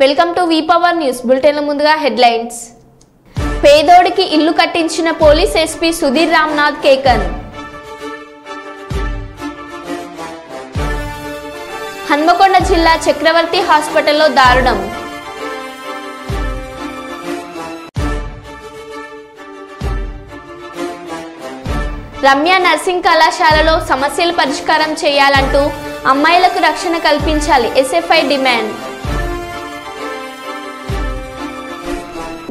Welcome to V power news bulletin. ముందుగా headlines. పేదోడికి ఇల్లు కట్టించిన పోలీస్ ఎస్పీ సుధీర్ రామ్నాథ్ కేకన్. హన్మకొండ జిల్లా చక్రవర్తి హాస్పిటల్లో దారుణం. రమ్య నర్సింగ్ కళాశాలలో సమస్యలు పరిష్కారం చేయాలంటూ అమ్మాయిలకు రక్షణ కల్పించాలి SFI demand.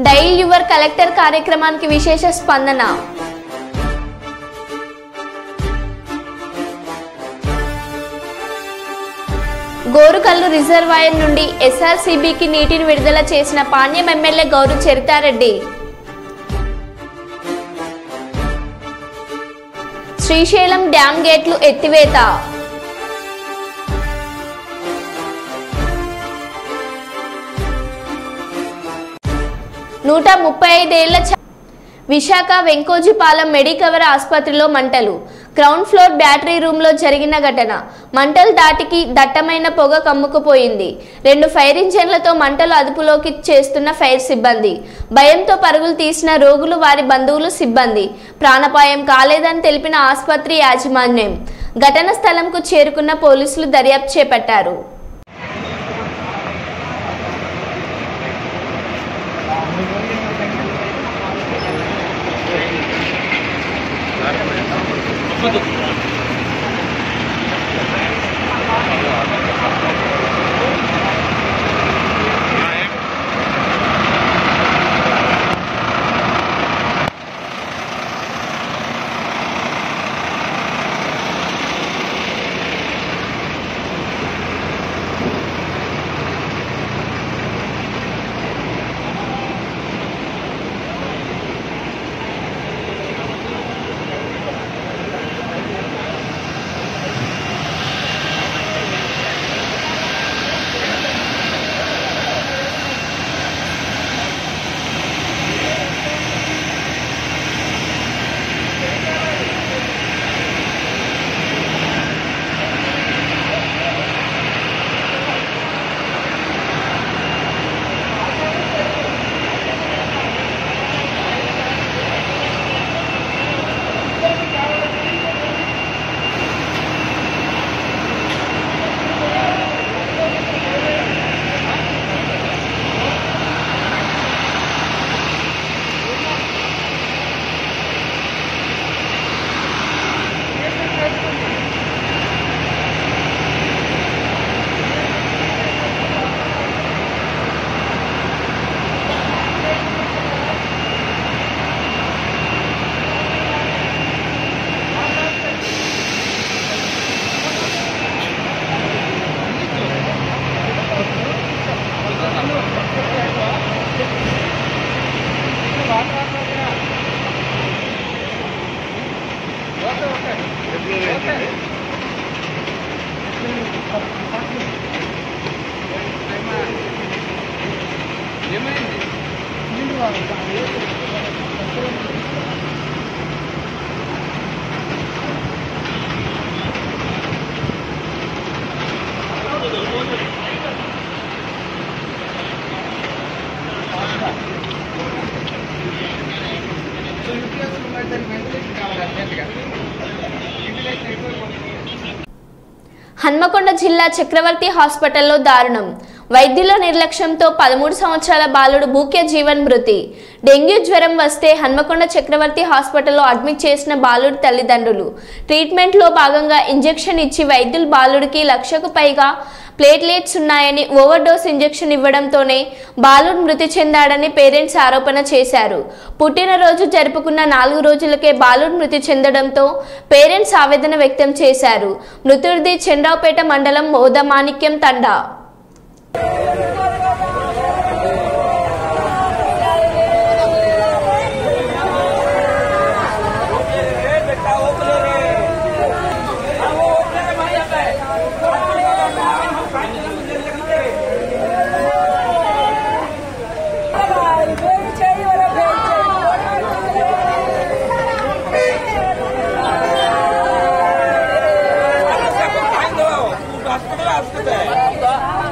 Dial your collector కార్యక్రమానికి విశేష స్పందన. గోరుకల్లు రిజర్వాయర్ నుండి ఎస్ఆర్సీబీకి నీటిని విడుదల చేసిన పాణ్యం ఎమ్మెల్యే గౌరు చరితారెడ్డి. శ్రీశైలం డ్యాం గేట్లు ఎత్తివేత. 135 ఏళ్ల విశాఖ వెంకోజీపాలెం మెడికవర్ ఆసుపత్రిలో మంటలు. గ్రౌండ్ ఫ్లోర్ బ్యాటరీ రూమ్లో జరిగిన ఘటన. మంటలు దాటికి దట్టమైన పొగ కమ్ముకుపోయింది. 2 ఫైర్ ఇంజన్లతో మంటలు అదుపులోకి చేస్తున్న ఫైర్ సిబ్బంది. భయంతో పరుగులు తీసిన రోగులు, వారి బంధువులు, సిబ్బంది. ప్రాణాపాయం కాలేదని తెలిపిన ఆసుపత్రి యాజమాన్యం. ఘటన స్థలంకు చేరుకున్న పోలీసులు దర్యాప్తు చేపట్టారు. హన్మకొండ జిల్లా చక్రవర్తి హాస్పిటల్లో దారుణం. వైద్యుల నిర్లక్ష్యంతో 13 సంవత్సరాల బాలుడు భూక్య జీవన్ మృతి. డెంగ్యూ జ్వరం వస్తే హన్మకొండ చక్రవర్తి హాస్పిటల్లో అడ్మిట్ చేసిన బాలుడి తల్లిదండ్రులు. ట్రీట్మెంట్లో భాగంగా ఇంజెక్షన్ ఇచ్చి వైద్యులు బాలుడికి 1,00,000కు పైగా ప్లేట్లెట్స్ ఉన్నాయని, ఓవర్ డోస్ ఇంజెక్షన్ ఇవ్వడంతోనే బాలుడు మృతి చెందాడని పేరెంట్స్ ఆరోపణ చేశారు. పుట్టినరోజు జరుపుకున్న 4 రోజులకే బాలుడు మృతి చెందడంతో పేరెంట్స్ ఆవేదన వ్యక్తం చేశారు. మృతుడిది చంద్రావుపేట మండలం మోదమాణిక్యం తండా. Hasta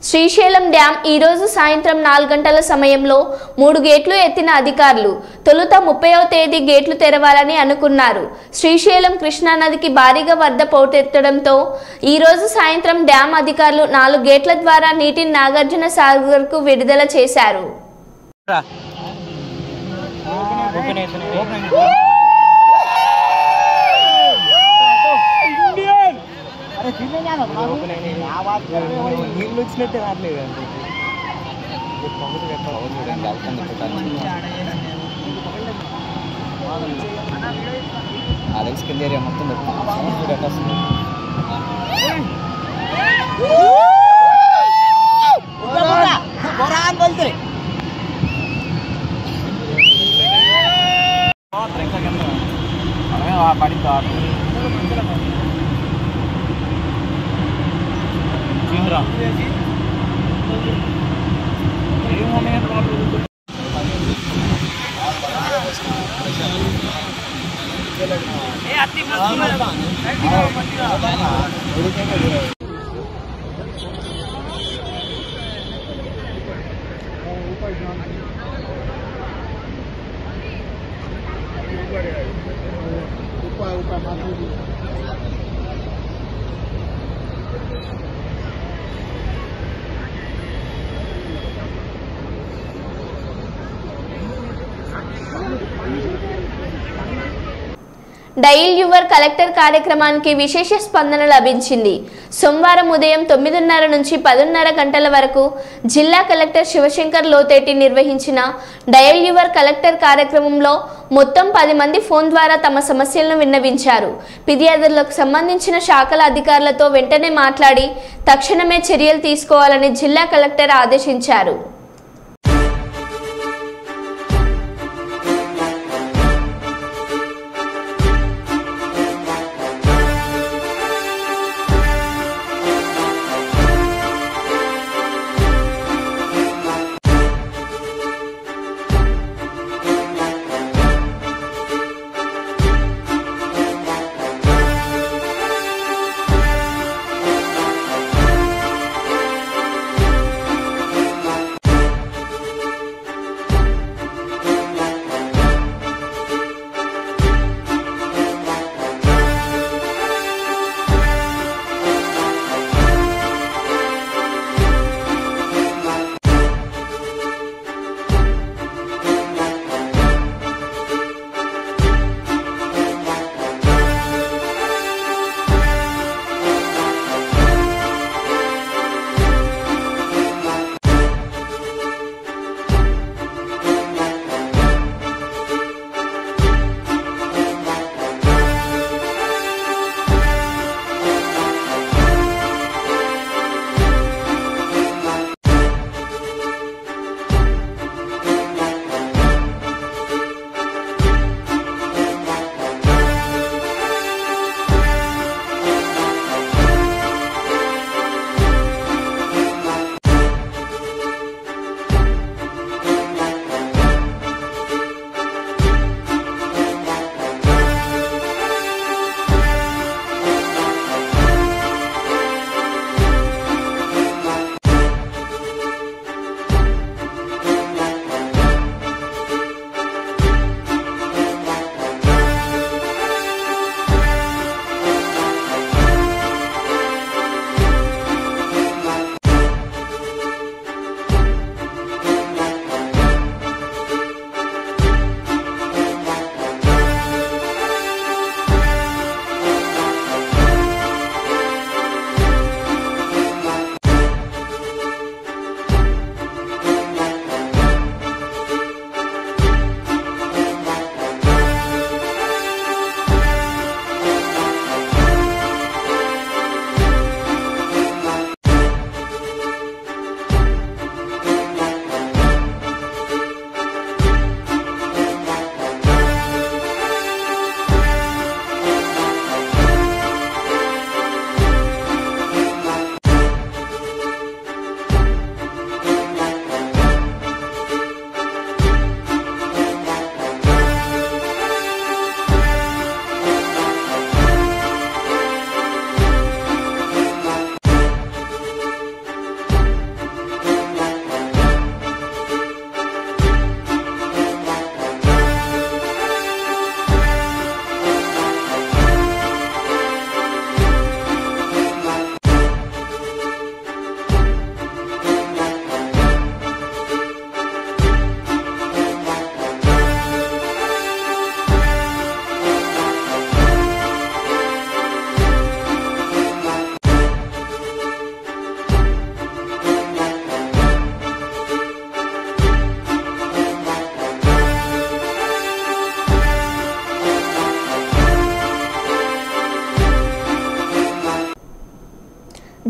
శ్రీశైలం డ్యాం ఈరోజు సాయంత్రం 4 గంటల సమయంలో 3 గేట్లు ఎత్తిన అధికారులు తొలుత 30వ తేదీ గేట్లు తెరవాలని అనుకున్నారు. శ్రీశైలం కృష్ణానదికి భారీగా వరద పోటెత్తడంతో ఈరోజు సాయంత్రం డ్యాం అధికారులు 4 గేట్ల ద్వారా నీటిని నాగార్జున సాగర్కు విడుదల చేశారు. డయల్ యువర్ కలెక్టర్ కార్యక్రమానికి విశేష స్పందన లభించింది. సోమవారం ఉదయం 9:30 నుంచి 10:30 గంటల వరకు జిల్లా కలెక్టర్ శివశంకర్ లోతేటి నిర్వహించిన డయల్ యువర్ కలెక్టర్ కార్యక్రమంలో మొత్తం 10 మంది ఫోన్ ద్వారా తమ సమస్యలను విన్నవించారు. ఫిర్యాదులకు సంబంధించిన శాఖల అధికారులతో వెంటనే మాట్లాడి తక్షణమే చర్యలు తీసుకోవాలని జిల్లా కలెక్టర్ ఆదేశించారు.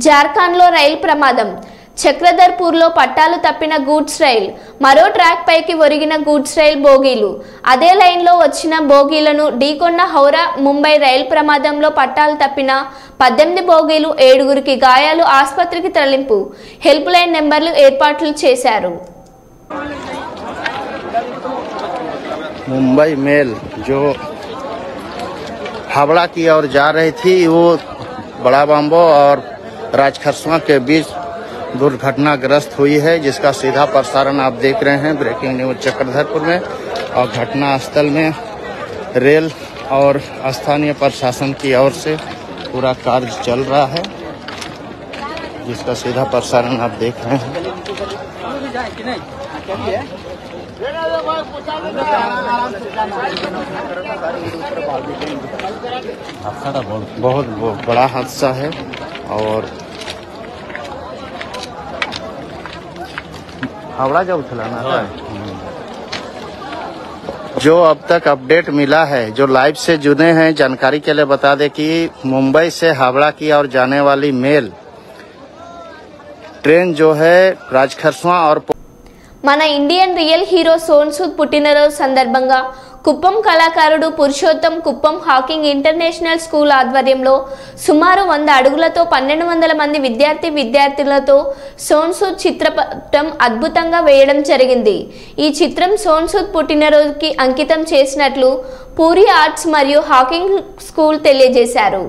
జార్ఖండ్లో రైలు ప్రమాదం. చక్రధర్పూర్లో పట్టాలు తప్పిన గూడ్స్ రైల్, మరో ట్రాక్ పైకి ఒరిగిన గూడ్స్ రైల్ బోగీలు. అదే లైన్లో వచ్చిన బోగీలను ఢీకొన్న హౌరా ముంబై రైలు ప్రమాదంలో పట్టాలు తప్పిన 18 బోగీలు, 7గురికి గాయాలు, ఆసుపత్రికి తరలింపు. హెల్ప్ లైన్ నెంబర్లు ఏర్పాట్లు చేశారు. मुंबई मेल जो हावड़ा की ओर जा रही थी वो बड़ा बाम्बो और राजखरसवा के बीच दुर्घटनाग्रस्त हुई है, जिसका सीधा प्रसारण आप देख रहे हैं ब्रेकिंग न्यूज चक्रधरपुर में। और घटना स्थल में रेल और स्थानीय प्रशासन की ओर से पूरा कार्य चल रहा है, जिसका सीधा प्रसारण आप देख रहे हैं। बहुत बड़ा हादसा है और हावड़ा जब चलाना था। जो अब तक अपडेट मिला है, जो लाइव से जुड़े हैं, जानकारी के लिए बता दें कि मुंबई से हावड़ा की ओर जाने वाली मेल ट्रेन जो है राजखरसवा और మన ఇండియన్ రియల్ హీరో సోన్ సూద్ పుట్టినరోజు సందర్భంగా కుప్పం కళాకారుడు Purushottam Kuppam Hawking international school ఆధ్వర్యంలో సుమారు 100 అడుగులతో 1200 మంది విద్యార్థులతో సోన్ సూద్ చిత్రపటం అద్భుతంగా వేయడం జరిగింది. ఈ చిత్రం సోన్ సూద్ పుట్టినరోజుకి అంకితం చేసినట్లు పూరి ఆర్ట్స్ మరియు హాకింగ్ స్కూల్ తెలియజేశారు.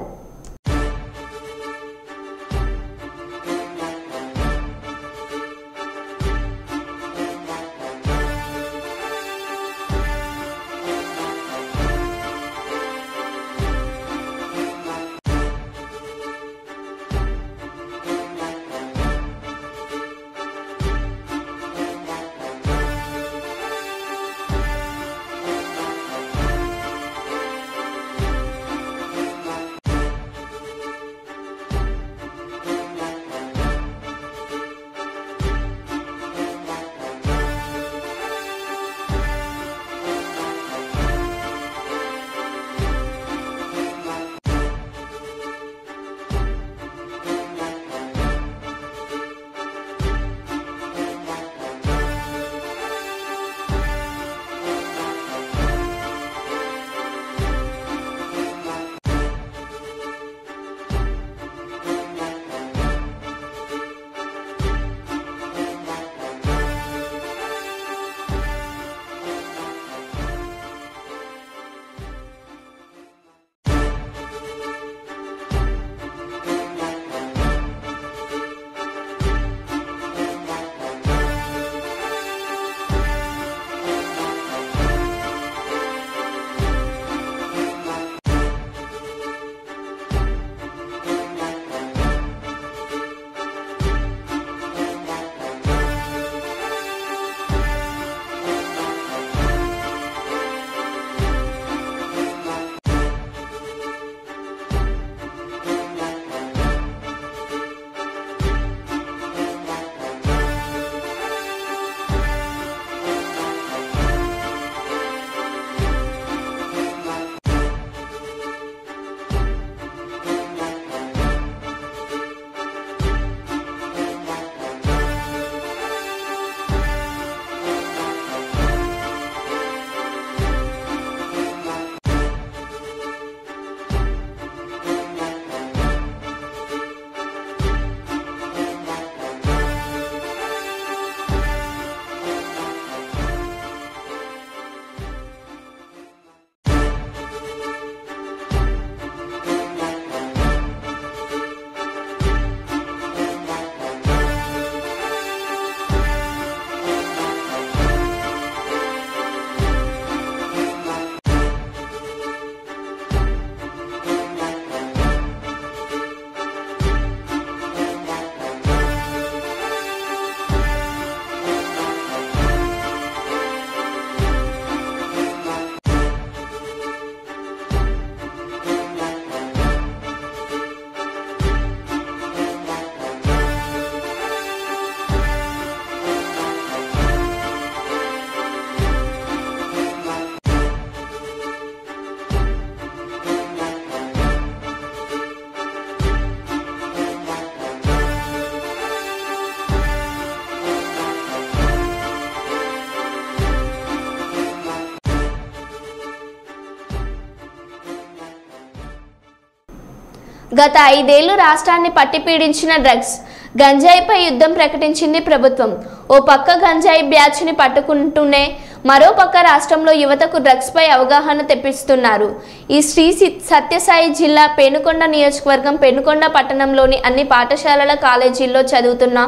గత 5 ఏళ్లు రాష్ట్రాన్ని పట్టిపీడించిన డ్రగ్స్ గంజాయిపై యుద్ధం ప్రకటించింది ప్రభుత్వం. ఓ పక్క గంజాయి బ్యాచ్ని పట్టుకుంటూనే మరో పక్క రాష్ట్రంలో యువతకు డ్రగ్స్ పై అవగాహన తెప్పిస్తున్నారు. ఈ శ్రీ సత్యసాయి జిల్లా పెనుకొండ నియోజకవర్గం పెనుకొండ పట్టణంలోని అన్ని పాఠశాలల కాలేజీల్లో చదువుతున్న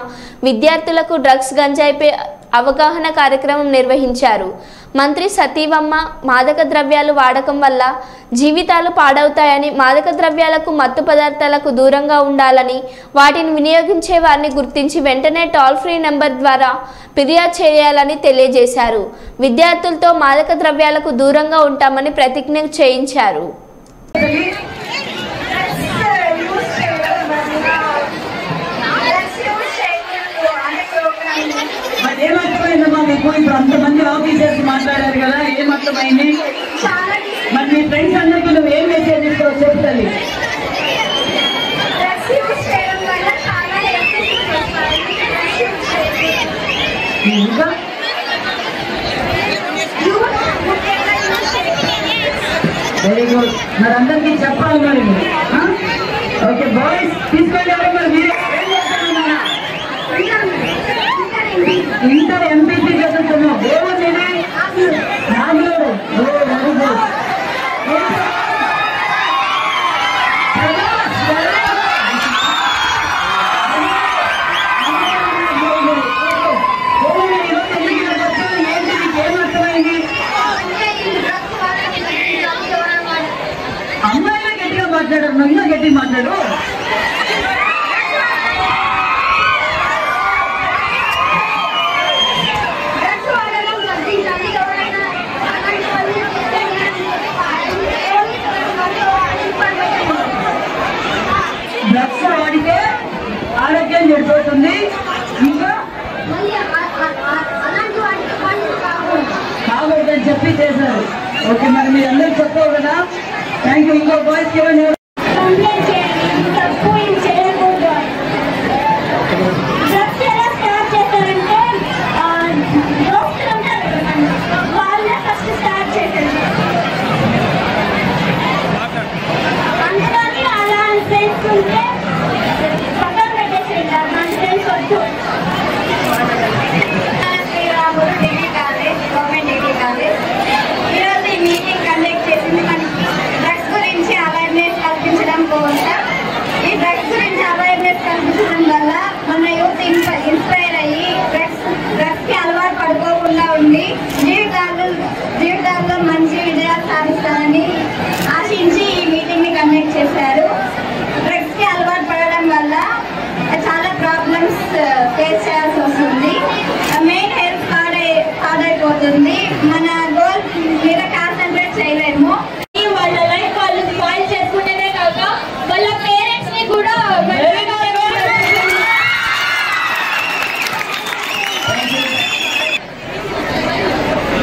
విద్యార్థులకు డ్రగ్స్ గంజాయిపై అవగాహన కార్యక్రమం నిర్వహించారు. మంత్రి సతీవమ్మ మాదక ద్రవ్యాలు వాడకం వల్ల జీవితాలు పాడవుతాయని, మాదక ద్రవ్యాలకు మత్తు పదార్థాలకు దూరంగా ఉండాలని, వాటిని వినియోగించే వారిని గుర్తించి వెంటనే టోల్ ఫ్రీ నెంబర్ ద్వారా ఫిర్యాదు చేయాలని తెలియజేశారు. విద్యార్థులతో మాదక ద్రవ్యాలకు దూరంగా ఉంటామని ప్రతిజ్ఞ చేయించారు. ఏమర్థమైందమ్మా మీకు? ఇప్పుడు అంతమంది ఆఫీసర్స్ మాట్లాడారు కదా, ఏమర్థమైంది? మరి మీ ఫ్రెండ్స్ అందరికీ నువ్వు ఏం మెసేజ్ ఇస్తావు చెప్తాను. ఇంకా వెరీ గుడ్. మరి అందరికీ చెప్పాలి మరి. ఓకే బాయ్స్ తీసుకెళ్ళారు. మరి మీరు ఇంటర్ ఎంపీసీ చదువుతున్నావు. ఏముంది నాగులోడు. Very good. అమ్మాయిలో గట్టిగా మాట్లాడారు, నువ్వు గట్టిగా మాట్లాడు. డ్రగ్స్ వాడితే ఆరోగ్యం చెడిపోతుంది. ఇంకా కాకూడదని చెప్పి చేశారు. ఓకే మరి మీరు అందరూ చెప్పావు కదా, థ్యాంక్ యూ. ఇంకో బాయ్స్ ఏమని ఇన్స్పైర్ అయ్యి డ్రగ్స్ కి అలవాటు పడుకోకుండా ఉండి జీవితాల్లో మంచి విజయాలు సాధిస్తారని ఆశించి ఈ మీటింగ్ ని కండక్ట్ చేశారు. డ్రగ్స్ కి అలవాటు పడడం వల్ల చాలా ప్రాబ్లమ్స్ ఫేస్ చేయాల్సి వస్తుంది. మెయిన్ హెల్త్ పాడైపోతుంది. మన గోల్ మీద కాన్సన్ట్రేట్ చేయలేము. వాళ్ళ లైఫ్ వాళ్ళు స్పాయిల్ చేసుకుంటేనే కాక వాళ్ళ పేరెంట్స్ ని కూడా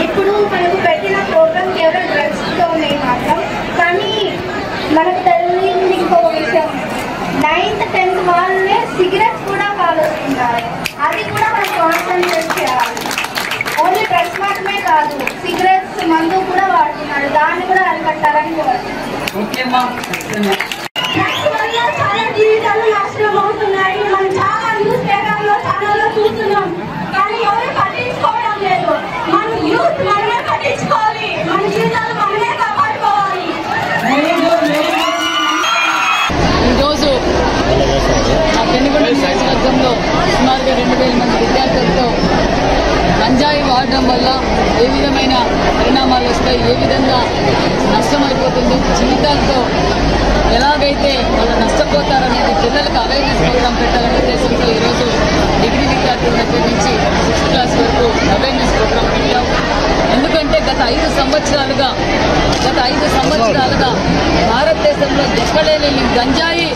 ఇప్పుడు మనకు పెట్టిన ప్రోగ్రామ్ కేవలం డ్రగ్స్ తోనే మాత్రం. కానీ మనకు తెలియని ఇంకో విషయం, 9th 10th వాళ్ళే సిగరెట్స్ కూడా కాలుస్తున్నారు. అది కూడా మనం కాన్సన్ట్రేట్ చేయాలి. ఓన్లీ డ్రగ్స్ మాత్రమే కాదు, సిగరెట్స్ మందు కూడా వాడుతున్నారు. దాన్ని కూడా అరికట్టాలని కోరుతున్నాం. డ్రగ్స్ వల్ల చాలా జీవితాలు నాశనం అవుతున్నాయి. మనం చాలా న్యూస్ పేపర్లో ఛానల్లో చూస్తున్నాం, కానీ ఎవరు పట్టించుకోవడం లేదు. మన యూత్ మనమే పట్టించుకోవాలి. మన జీవితాలు మనమే కాపాడుకోవాలి. ఈరోజు ఆ పెనుకొండ నియోజకవర్గంలో సుమారుగా 2000 మంది విద్యార్థులతో గంజాయి వాడడం వల్ల ఏ విధమైన పరిణామాలు వస్తాయి, ఏ విధంగా నష్టమైపోతుంది, జీవితాలతో ఎలాగైతే వాళ్ళు నష్టపోతారనేది పిల్లలకు అవేర్నెస్ ప్రోగ్రాం పెట్టాలనే ఉద్దేశంతో ఈరోజు డిగ్రీ విద్యార్థుల దగ్గర నుంచి 6th క్లాస్ వరకు అవేర్నెస్ ప్రోగ్రాం పెట్టాం. ఎందుకంటే గత 5 సంవత్సరాలుగా భారతదేశంలో ఎక్కడే లేని గంజాయి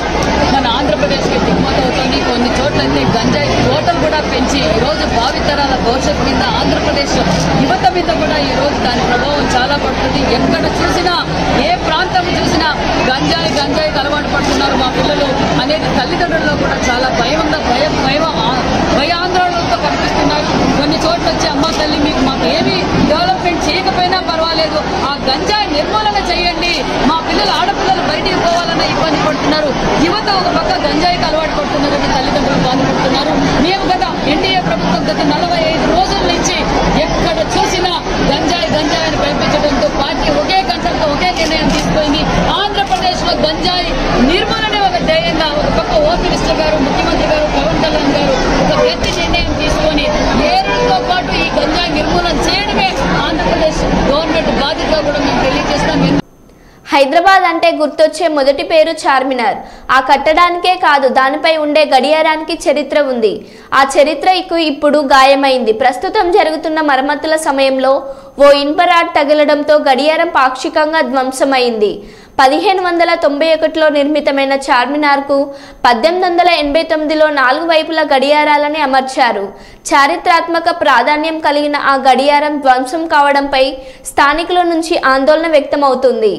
మన ఆంధ్రప్రదేశ్కి దిగుమతి అవుతుంది. కొన్ని చోట్లయితే గంజాయి తోటలు కూడా పెంచి ఈరోజు భావితరాల భవిష్యత్తు మీద ఆంధ్రప్రదేశ్ యువత మీద కూడా ఈరోజు దాని ప్రభావం చాలా పడుతుంది. ఎక్కడ చూసినా, ఏ ప్రాంతం చూసినా గంజాయికి అలవాటు పడుతున్నారు మా పిల్లలు అనేది తల్లిదండ్రుల్లో కూడా చాలా భయాందోళనలతో కనిపిస్తున్నారు. కొన్ని చోట్ల వచ్చి అమ్మ తల్లి మాకు ఏమీ డెవలప్మెంట్ చేయకపోయినా పర్వాలేదు, ఆ గంజాయి నిర్మూలన చేయండి, మా పిల్లలు ఆడపిల్లలు బయటికి పోవాలన్న ఇబ్బంది పడుతున్నారు. హోమ్ మినిస్టర్ గారు, ముఖ్యమంత్రి గారు, పవన్ కళ్యాణ్ గారు ఒక గట్టి నిర్ణయం తీసుకొని ఏరులతో పాటు ఈ గంజాయి నిర్మూలన చేయడమే ఆంధ్రప్రదేశ్ గవర్నమెంట్ బాధ్యతగా కూడా మేము తెలియజేస్తాం. హైదరాబాద్ అంటే గుర్తొచ్చే మొదటి పేరు చార్మినార్. ఆ కట్టడానికే కాదు, దానిపై ఉండే గడియారానికి చరిత్ర ఉంది. ఆ చరిత్రకు ఇప్పుడు గాయమైంది. ప్రస్తుతం జరుగుతున్న మరమ్మతుల సమయంలో ఓ ఇనుపరాడ్ తగలడంతో గడియారం పాక్షికంగా ధ్వంసమైంది. 1591లో నిర్మితమైన చార్మినార్కు 1889లో 4 వైపుల గడియారాలని అమర్చారు. చారిత్రాత్మక ప్రాధాన్యం కలిగిన ఆ గడియారం ధ్వంసం కావడంపై స్థానికుల నుంచి ఆందోళన వ్యక్తమవుతుంది.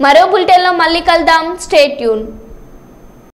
మరో బులెటిన్లో మళ్ళీ కలుద్దాం. Stay tune.